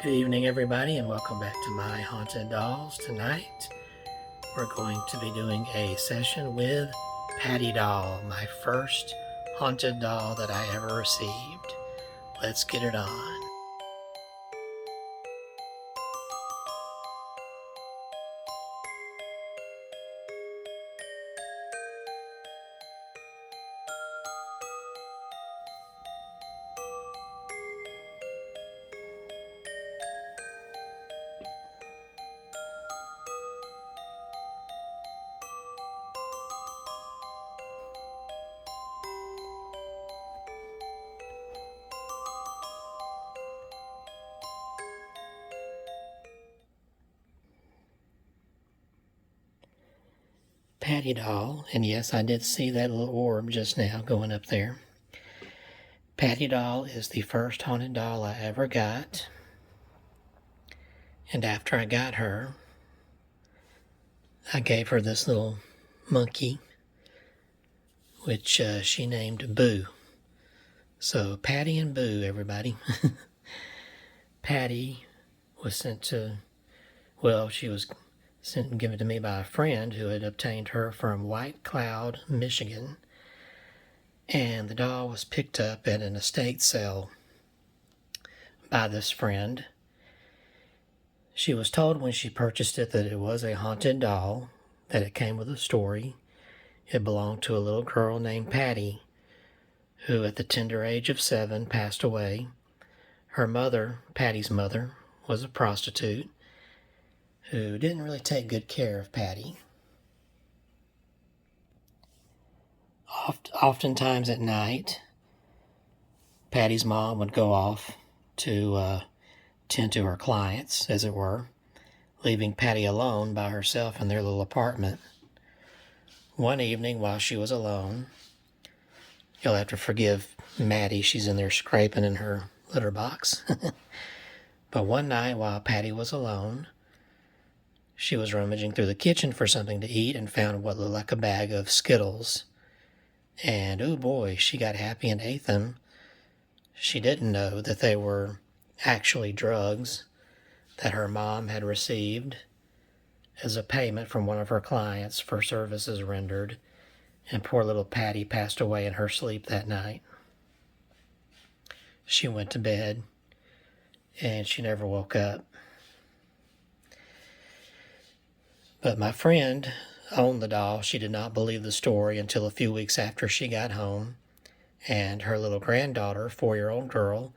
Good evening, everybody, and welcome back to My Haunted Dolls. Tonight, we're going to be doing a session with Patty Doll, my first haunted doll that I ever received. Let's get it on. Patty Doll, and yes, I did see that little orb just now going up there. Patty Doll is the first haunted doll I ever got, and after I got her, I gave her this little monkey, which she named Boo. So Patty and Boo, everybody. Patty was sent to, she was sent and given to me by a friend who had obtained her from White Cloud, Michigan. And the doll was picked up at an estate sale by this friend. She was told when she purchased it that it was a haunted doll, that it came with a story. It belonged to a little girl named Patty, who at the tender age of 7 passed away. Her mother, Patty's mother, was a prostitute who didn't really take good care of Patty. Oftentimes at night, Patty's mom would go off to tend to her clients, as it were, leaving Patty alone by herself in their little apartment. One evening while she was alone, you'll have to forgive Maddie, she's in there scraping in her litter box. But one night while Patty was alone, she was rummaging through the kitchen for something to eat and found what looked like a bag of Skittles. And oh boy, she got happy and ate them. She didn't know that they were actually drugs that her mom had received as a payment from one of her clients for services rendered. And poor little Patty passed away in her sleep that night. She went to bed and she never woke up. But my friend owned the doll. She did not believe the story until a few weeks after she got home. And her little granddaughter, 4-year-old girl,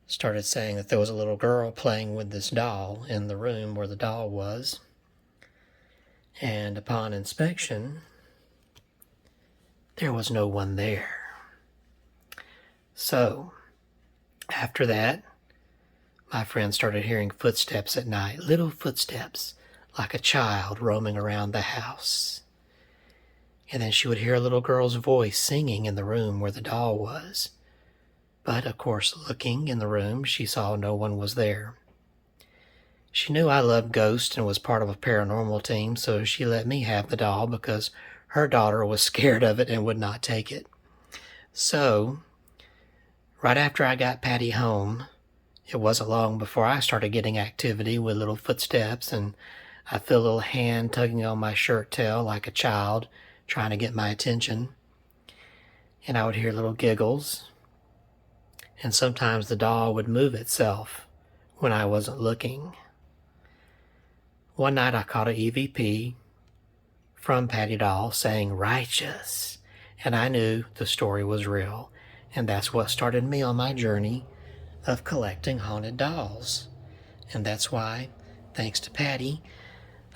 started saying that there was a little girl playing with this doll in the room where the doll was. And upon inspection, there was no one there. So, after that, my friend started hearing footsteps at night, little footsteps, like a child roaming around the house. And then she would hear a little girl's voice singing in the room where the doll was. But, of course, looking in the room, she saw no one was there. She knew I loved ghosts and was part of a paranormal team, so she let me have the doll because her daughter was scared of it and would not take it. So, right after I got Patty home, it wasn't long before I started getting activity with little footsteps, and I feel a little hand tugging on my shirt tail like a child trying to get my attention. And I would hear little giggles. And sometimes the doll would move itself when I wasn't looking. One night I caught an EVP from Patty Doll saying righteous. And I knew the story was real. And that's what started me on my journey of collecting haunted dolls. And that's why, thanks to Patty,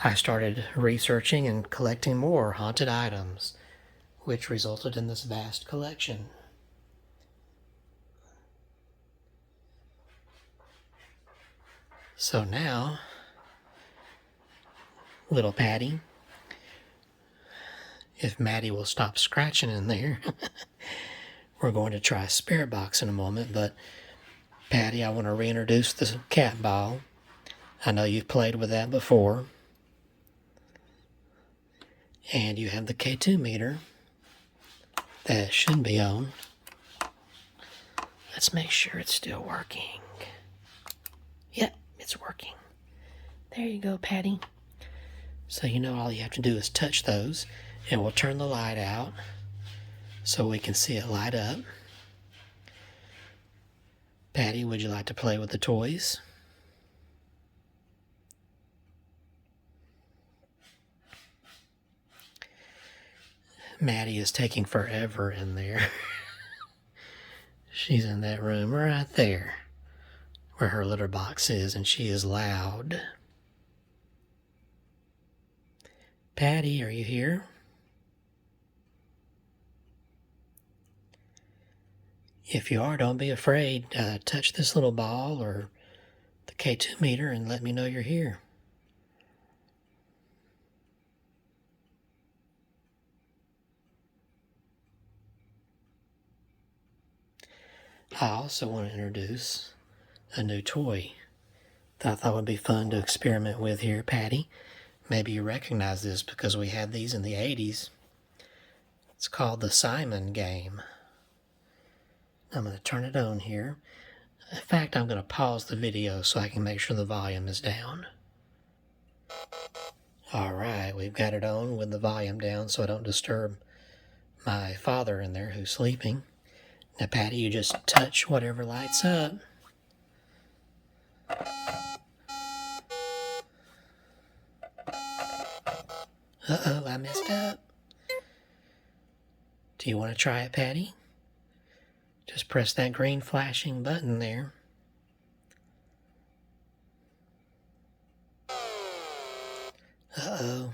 I started researching and collecting more haunted items, which resulted in this vast collection. So now, little Patty, if Maddie will stop scratching in there, we're going to try a spirit box in a moment, but Patty, I want to reintroduce the cat ball. I know you've played with that before. And you have the K2 meter that should be on. Let's make sure it's still working. Yep. It's working. There you go, Patty. So you know all you have to do is touch those, and we'll turn the light out so we can see it light up. Patty, would you like to play with the toys? Maddie is taking forever in there. She's in that room right there where her litter box is, and she is loud. Patty, are you here? If you are, don't be afraid. Touch this little ball or the K2 meter and let me know you're here. I also want to introduce a new toy that I thought would be fun to experiment with here, Patty. Maybe you recognize this because we had these in the 80s. It's called the Simon game. I'm going to turn it on here. In fact, I'm going to pause the video so I can make sure the volume is down. Alright, we've got it on with the volume down so I don't disturb my father in there who's sleeping. Now, Patty, you just touch whatever lights up. Uh-oh, I messed up. Do you want to try it, Patty? Just press that green flashing button there. Uh-oh.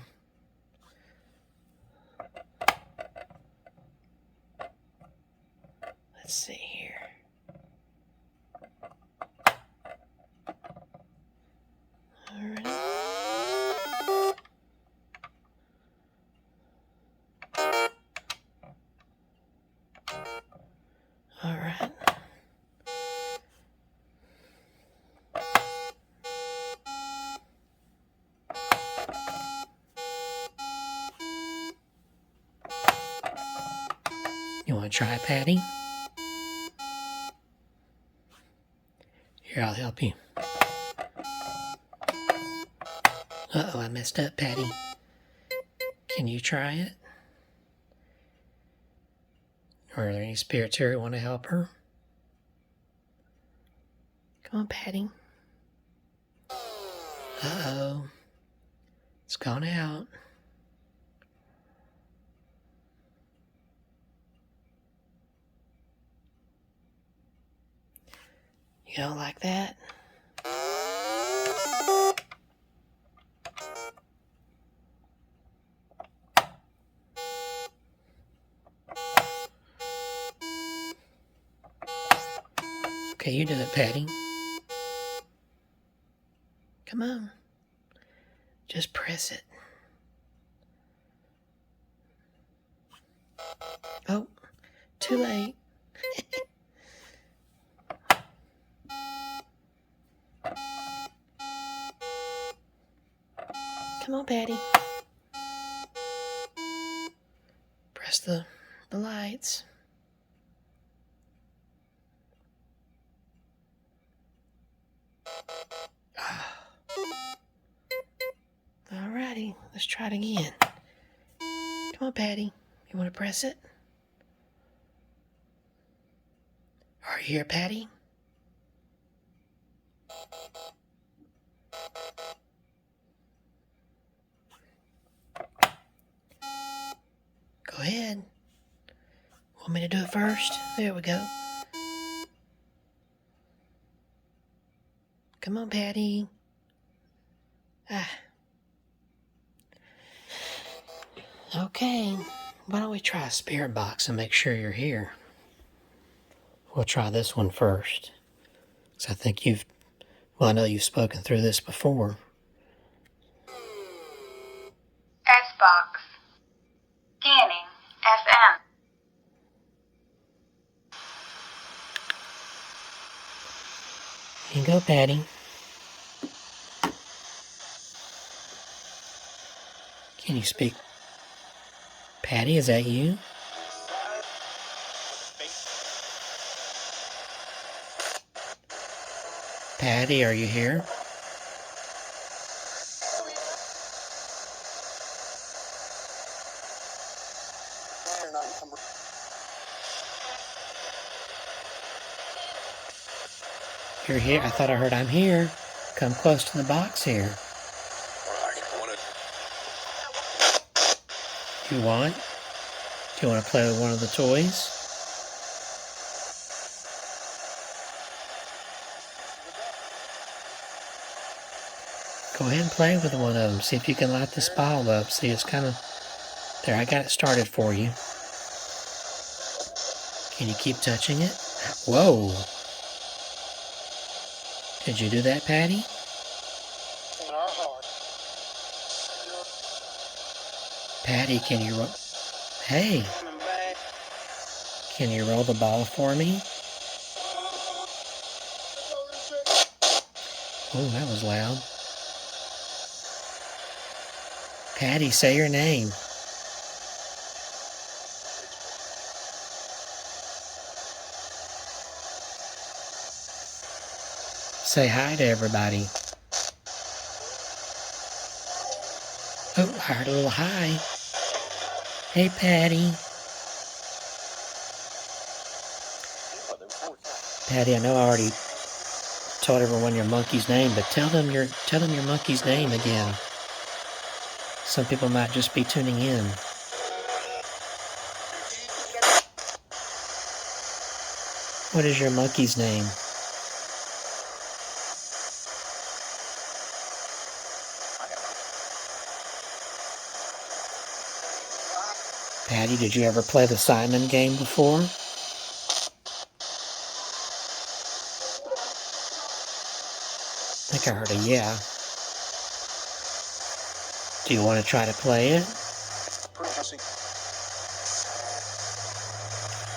Let's see here. All right. All right. You want to try, Patty? Here, I'll help you. Uh-oh, I messed up, Patty. Can you try it? Or are there any spirits here who want to help her? Come on, Patty. Uh-oh. It's gone out. You don't like that? Okay, you do it, Patty. Come on. Just press it. Oh, too late. Come on, Patty. Press the lights. Alrighty, let's try it again. Come on, Patty. You want to press it? Are you here, Patty? Go ahead. Want me to do it first? There we go. Come on, Patty. Okay, why don't we try a spirit box and make sure you're here? We'll try this one first. Because I think I know you've spoken through this before. S-Box. Scanning FM. Here you go, Patty. Can you speak? Patty, is that you? Patty, are you here? You're here? I thought I heard I'm here. Come close to the box here. Do you want? Do you want to play with one of the toys? Go ahead and play with one of them. See if you can light this ball up. See, it's kind of... There, I got it started for you. Can you keep touching it? Whoa! Did you do that, Patty? Patty, can you roll... Hey! Can you roll the ball for me? Oh, that was loud. Patty, say your name. Say hi to everybody. Oh, I heard a little hi. Hey, Patty. Patty, I know I already told everyone your monkey's name, but tell them your monkey's name again. Some people might just be tuning in. What is your monkey's name? Patty, did you ever play the Simon game before? I think I heard a yeah. Do you want to try to play it?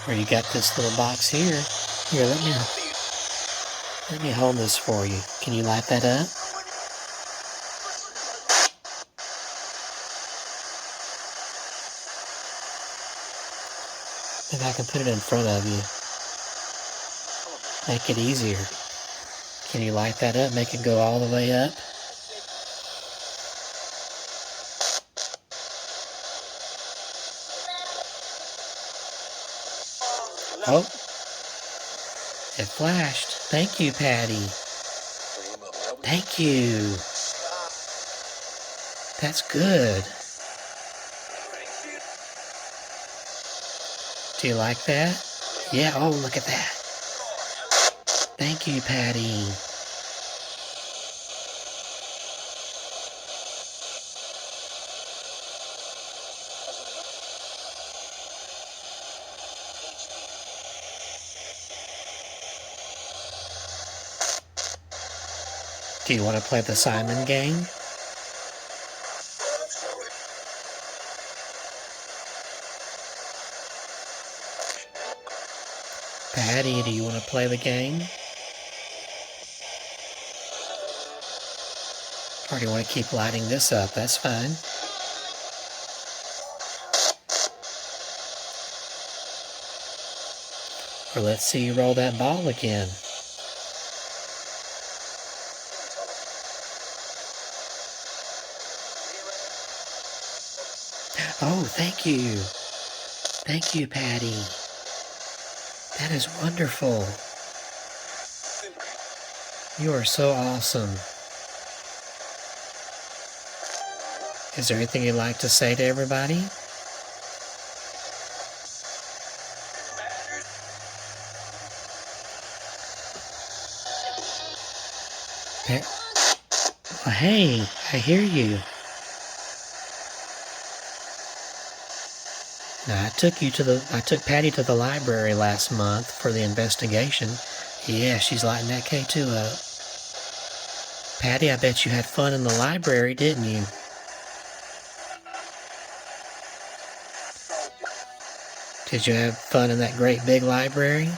Or you got this little box here. Here, let me hold this for you. Can you light that up? Maybe I can put it in front of you. Make it easier. Can you light that up? Make it go all the way up? Oh, it flashed. Thank you, Patty. Thank you. That's good. Do you like that? Yeah, oh, look at that. Thank you, Patty. Do you want to play the Simon game? Patty, do you want to play the game? Or do you want to keep lighting this up? That's fine. Or let's see you roll that ball again. Oh, thank you. Thank you, Patty. That is wonderful. You are so awesome. Is there anything you'd like to say to everybody? Well, hey, I hear you. Now, I took Patty to the library last month for the investigation. Yeah, she's lighting that K2 up. Patty, I bet you had fun in the library, didn't you? Did you have fun in that great big library?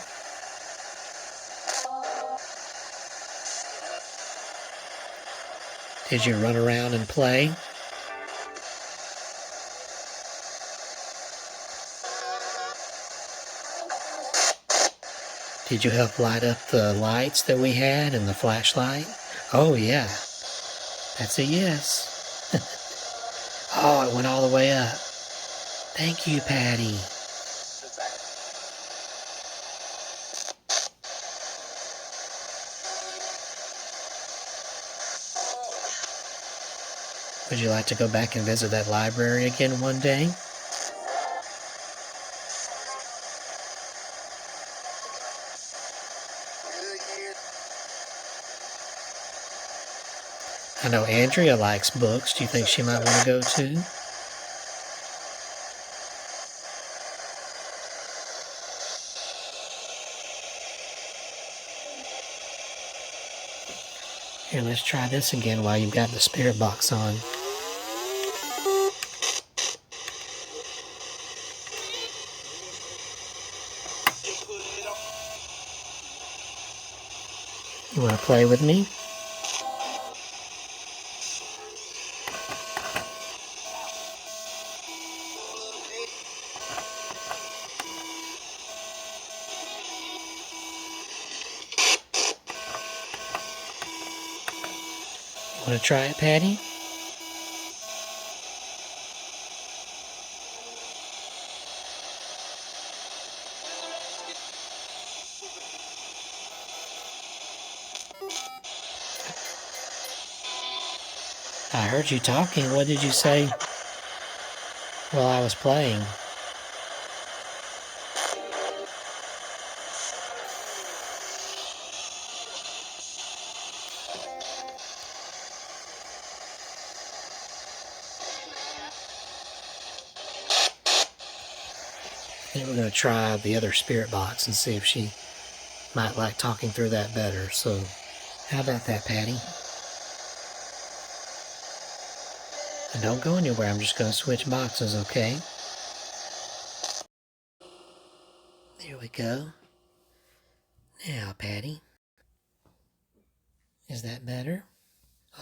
Did you run around and play? Did you help light up the lights that we had and the flashlight? Oh, yeah. That's a yes. Oh, it went all the way up. Thank you, Patty. Would you like to go back and visit that library again one day? I know Andrea likes books. Do you think she might want to go too? Here, let's try this again while you've got the spirit box on. You want to play with me? You want to try it, Patty? I heard you talking. What did you say while I was playing? I think we're going to try the other spirit box and see if she might like talking through that better. So, how about that, Patty? And don't go anywhere. I'm just going to switch boxes, okay? There we go. Now, Patty. Is that better?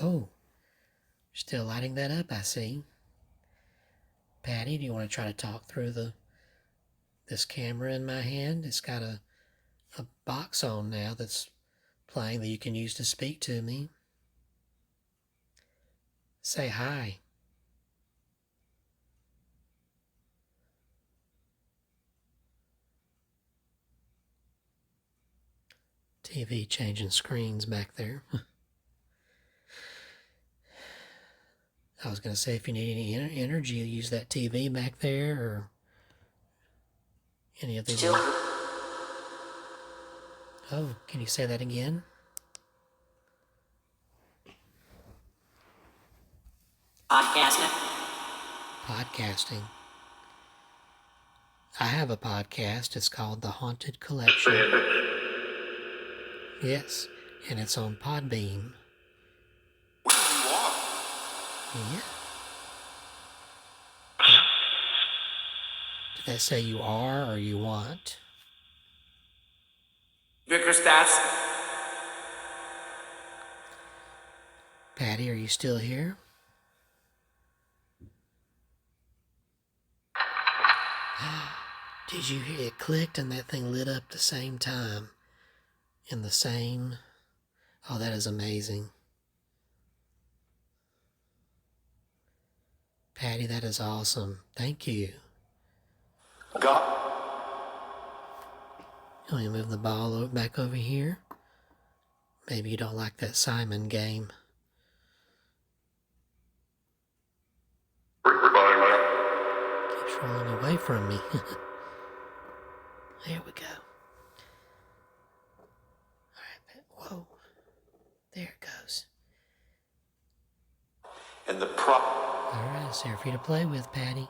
Oh, still lighting that up, I see. Patty, do you want to try to talk through this camera in my hand? It's got a box on now that's playing that you can use to speak to me. Say hi. TV changing screens back there. I was going to say if you need any energy, use that TV back there or any of these. Oh, can you say that again? Podcasting. I have a podcast. It's called The Haunted Collection. Yes, and it's on Podbean. Yeah. Did that say you are or you want? Vicar stats. Patty, are you still here? Did you hear it clicked and that thing lit up the same time? In the same... Oh, that is amazing. Patty, that is awesome. Thank you. God. Let me move the ball back over here. Maybe you don't like that Simon game. Keeps rolling away from me. There we go. Alright, whoa. There it goes. And the Alright, it's there for you to play with, Patty.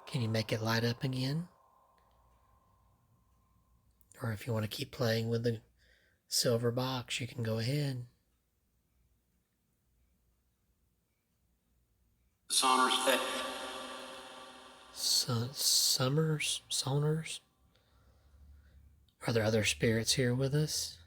Can you make it light up again? Or if you want to keep playing with the silver box, you can go ahead. Sonars. Sonars? Are there other spirits here with us?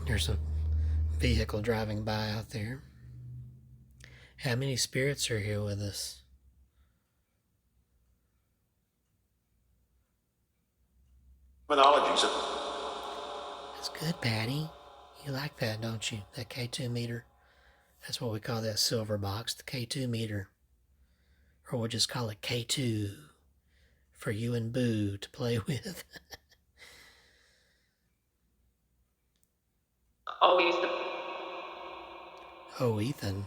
There's a vehicle driving by out there. How many spirits are here with us? Monologies. That's good, Patty. You like that, don't you? That K2 meter. That's what we call that silver box, the K2 meter. Or we'll just call it K2 for you and Boo to play with. Always the Oh, Ethan.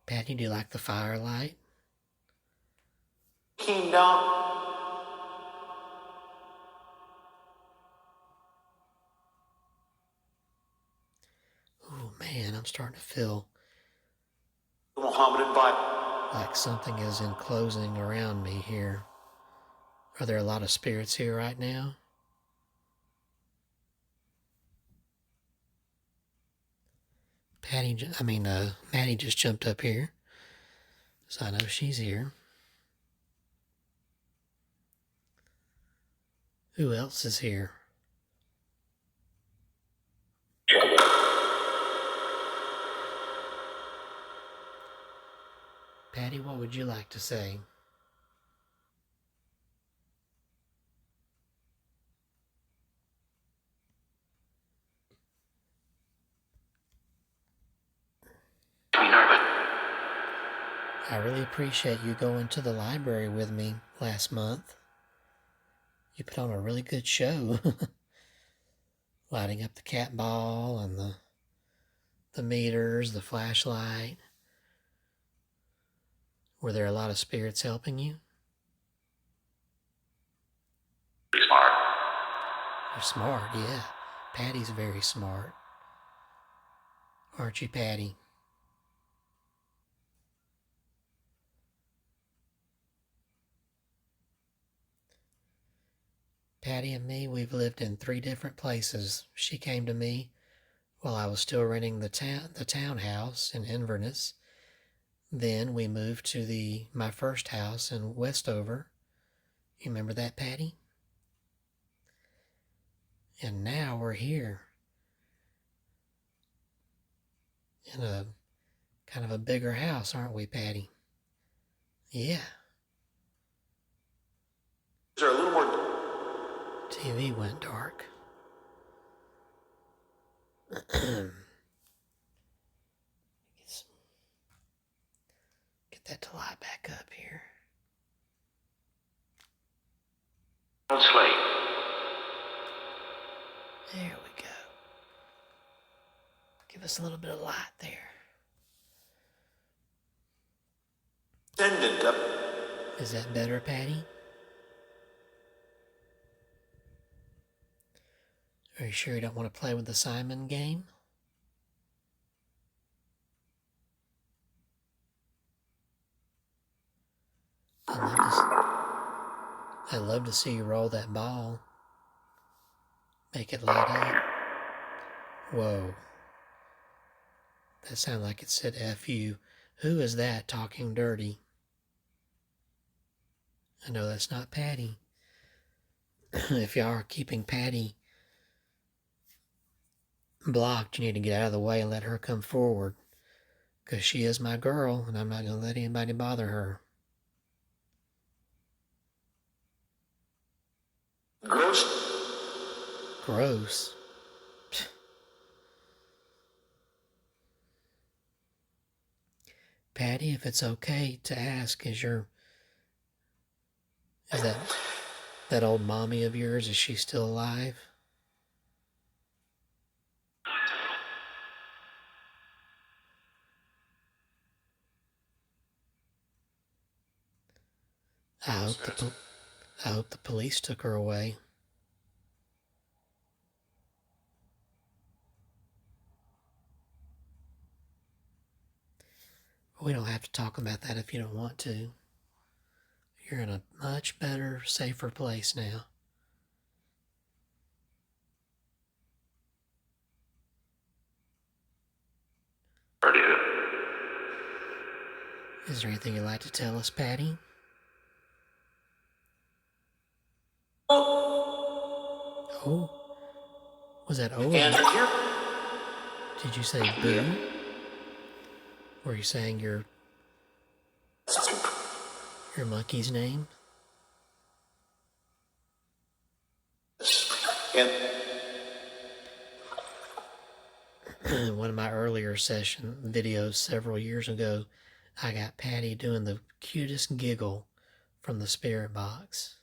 Patty, do you like the firelight? Kingdom. Oh, man, I'm starting to feel Mohammedan Bible. like something is enclosing around me here. Are there a lot of spirits here right now? Maddie just jumped up here, so I know she's here. Who else is here? Patty, what would you like to say? I really appreciate you going to the library with me last month. You put on a really good show. Lighting up the cat ball and the meters, the flashlight. Were there a lot of spirits helping you? Smart. You're smart, yeah. Patty's very smart. Aren't you, Patty? Patty and me, we've lived in 3 different places. She came to me while I was still renting the townhouse in Inverness. Then we moved to my first house in Westover. You remember that, Patty? And now we're here in a kind of a bigger house, aren't we, Patty? Yeah. Is there a little more? TV went dark. Get that to light back up here. Slate. There we go. Give us a little bit of light there. Descendant up. Is that better, Patty? Are you sure you don't want to play with the Simon game? I'd love to see you roll that ball. Make it light up. Whoa. That sounded like it said F you. Who is that talking dirty? I know that's not Patty. If y'all are keeping Patty blocked, you need to get out of the way and let her come forward. Because she is my girl, and I'm not going to let anybody bother her. Gross. Patty, if it's okay to ask, is that old mommy of yours, is she still alive? I hope the police took her away. We don't have to talk about that if you don't want to. You're in a much better, safer place now. Is there anything you'd like to tell us, Patty? Oh? Was that oh? And here. Did you say boo? Were you saying your monkey's name? And One of my earlier videos several years ago, I got Patty doing the cutest giggle from the spirit box.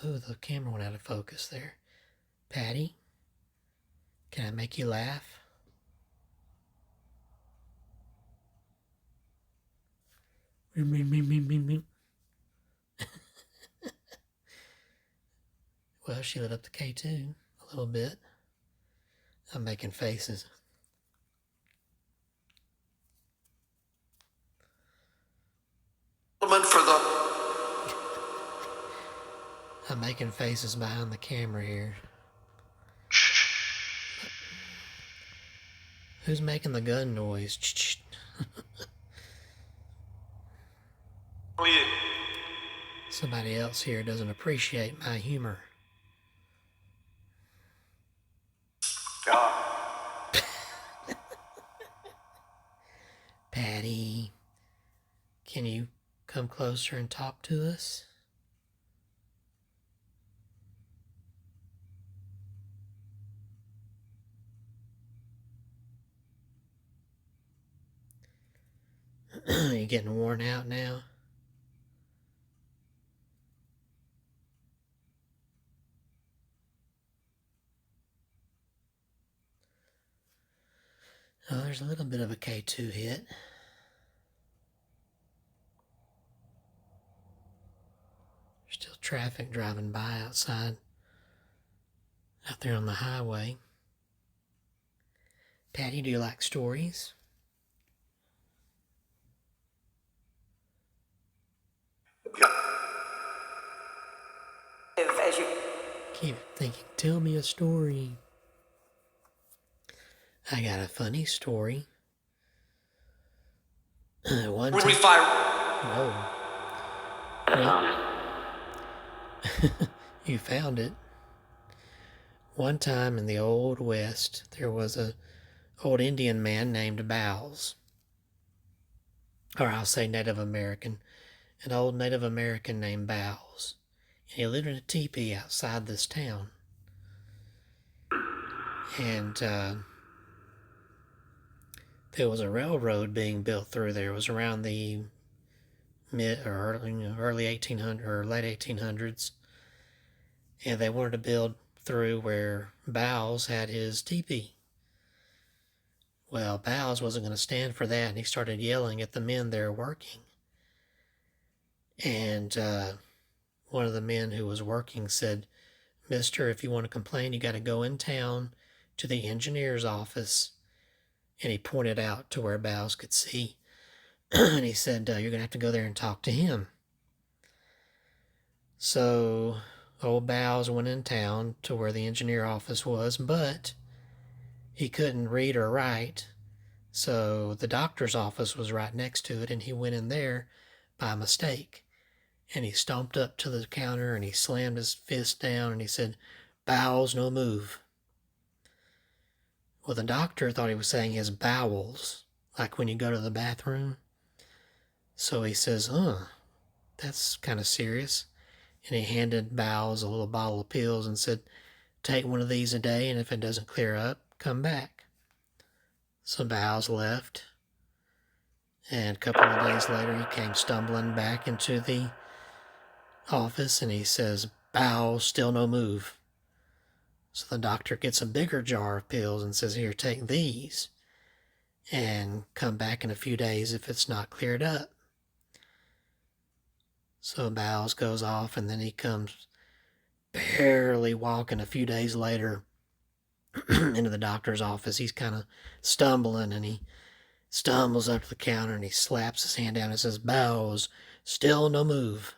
Oh, the camera went out of focus there. Patty, can I make you laugh? Well, she lit up the K2 a little bit. I'm making faces. For the I'm making faces behind the camera here. Who's making the gun noise? oh yeah. Somebody else here doesn't appreciate my humor. Patty, can you come closer and talk to us? You getting worn out now? Oh, there's a little bit of a K2 hit. There's still traffic driving by outside, out there on the highway. Patty, do you like stories? As you Keep thinking, tell me a story. I got a funny story. One When we time, fire. whoa. Well, you found it. One time in the Old West, there was a old Indian man named Bowles. Or I'll say Native American. An old Native American named Bowles. And he lived in a teepee outside this town. And there was a railroad being built through there. It was around the mid or early 1800s or late 1800s. And they wanted to build through where Bowles had his teepee. Well, Bowles wasn't going to stand for that, and he started yelling at the men there working. And one of the men who was working said, "Mister, if you want to complain, you got to go in town to the engineer's office." And he pointed out to where Bowles could see. And he said, "You're going to have to go there and talk to him." So old Bowles went in town to where the engineer office was, but he couldn't read or write. So the doctor's office was right next to it, and he went in there by mistake. And he stomped up to the counter and he slammed his fist down and he said, "Bowels, no move." Well, the doctor thought he was saying his bowels, like when you go to the bathroom. So he says, that's kind of serious. And he handed Bowles a little bottle of pills and said, "Take one of these a day, and if it doesn't clear up, come back." So Bowles left. And a couple of days later, he came stumbling back into the office and he says, "Bowels, still no move." So the doctor gets a bigger jar of pills and says, "Here, take these and come back in a few days if it's not cleared up." So Bowles goes off, and then he comes barely walking a few days later into the doctor's office. He's kind of stumbling, and he stumbles up to the counter and he slaps his hand down and says, "Bowles, still no move."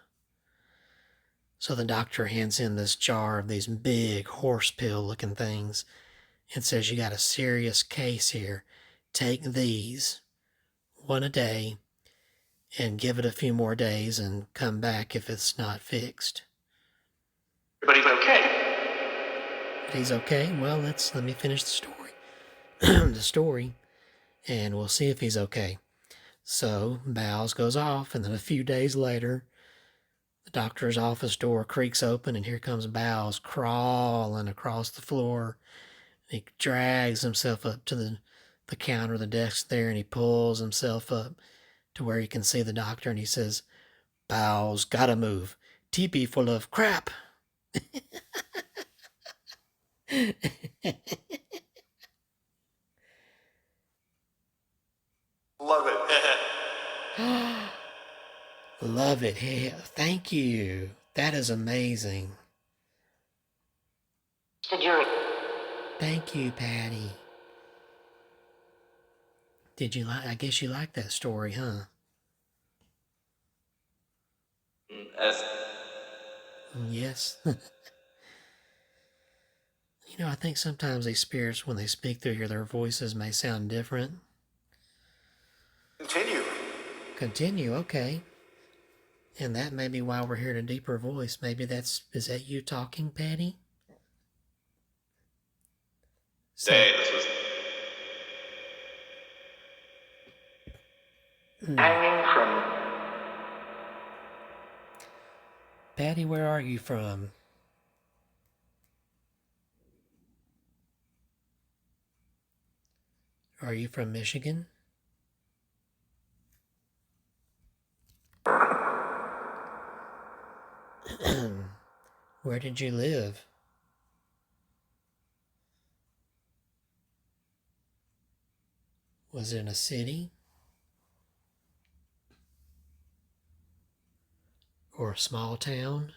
So the doctor hands in this jar of these big horse pill looking things and says, "You got a serious case here. Take these, one a day, and give it a few more days and come back if it's not fixed." But he's okay. But he's okay? Well, let me finish the story. The story, and we'll see if he's okay. So Bowles goes off, and then a few days later, the doctor's office door creaks open, and here comes Bowles crawling across the floor. He drags himself up to the the counter, the desk there, and he pulls himself up to where he can see the doctor, and he says, "Bowels gotta move. Teepee full of crap." Love it. Love it. Hey, thank you. That is amazing. Thank you, Patty. Did you like? I guess you like that story, huh? Yes. You know, I think sometimes these spirits, when they speak through here, their voices may sound different. Continue. Continue, okay. And that may be why we're hearing a deeper voice. Maybe is that you talking, Patty? So, Hey, this was hanging from. Patty, where are you from? Are you from Michigan? Where did you live? Was it in a city? Or a small town?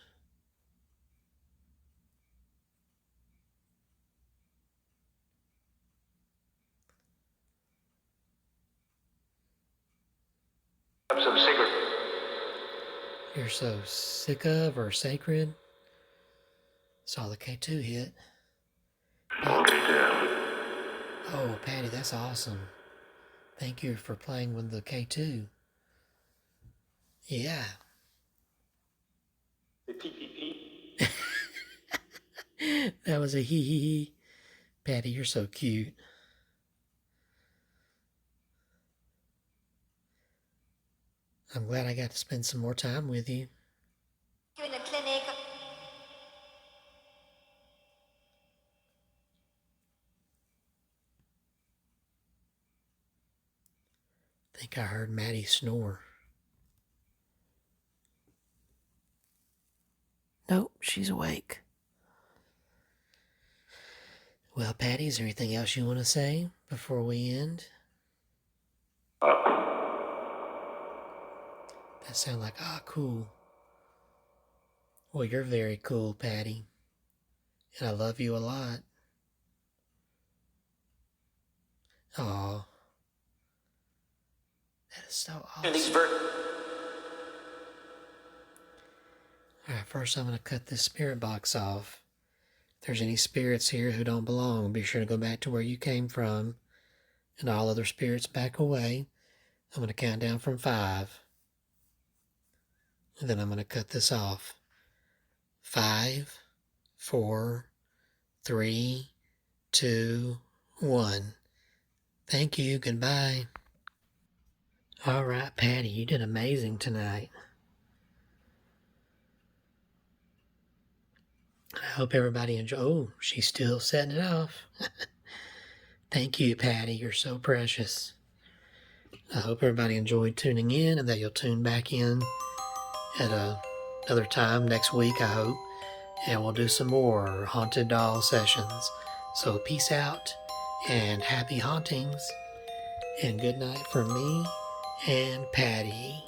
Some cigarette. You're so sick of or sacred? Saw the K2 hit. Oh, Patty, that's awesome. Thank you for playing with the K2. Yeah. The TPP. That was a hee hee hee. Patty, you're so cute. I'm glad I got to spend some more time with you. In the clinic. I think I heard Maddie snore. Nope, she's awake. Well, Patty, is there anything else you want to say before we end? That sounded like, cool. Well, you're very cool, Patty. And I love you a lot. Aw. That is so awesome. Alright, first I'm going to cut this spirit box off. If there's any spirits here who don't belong, be sure to go back to where you came from. And all other spirits back away. I'm going to count down from 5. And then I'm going to cut this off. 5, 4, 3, 2, 1. Thank you. Goodbye. All right, Patty, you did amazing tonight. I hope everybody enjoyed. Oh, she's still setting it off. Thank you, Patty. You're so precious. I hope everybody enjoyed tuning in and that you'll tune back in at another time next week, I hope. And we'll do some more Haunted Doll sessions. So peace out and happy hauntings. And good night from me and Patty.